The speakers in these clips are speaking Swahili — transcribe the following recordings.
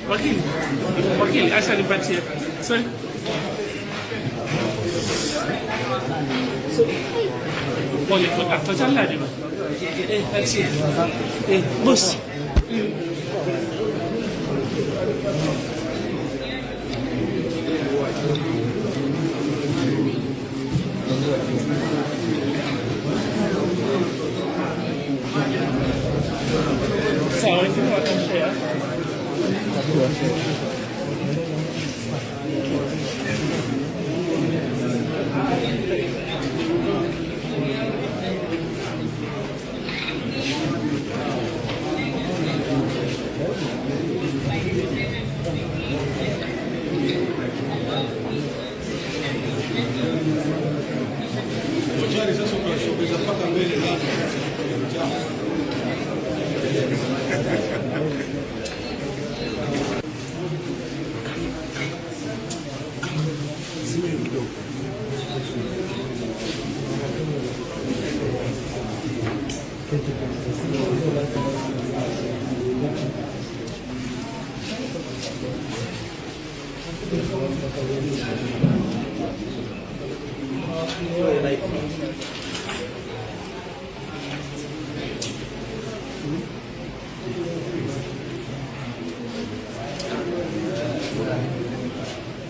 Wakili, acha nipatie. Sorry. Pole kwa tafadhali. Acha. Boss. Sawa, ndio watamshare.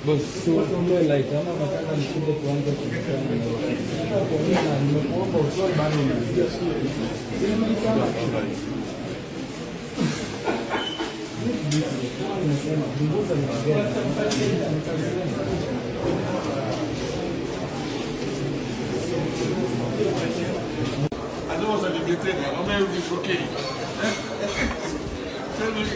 Bos, sio like kama nataka nikuje kuanza kufanya na kuona nimekuomba utoe bado unaanzia I know what's a dictator. I'm going to be okay.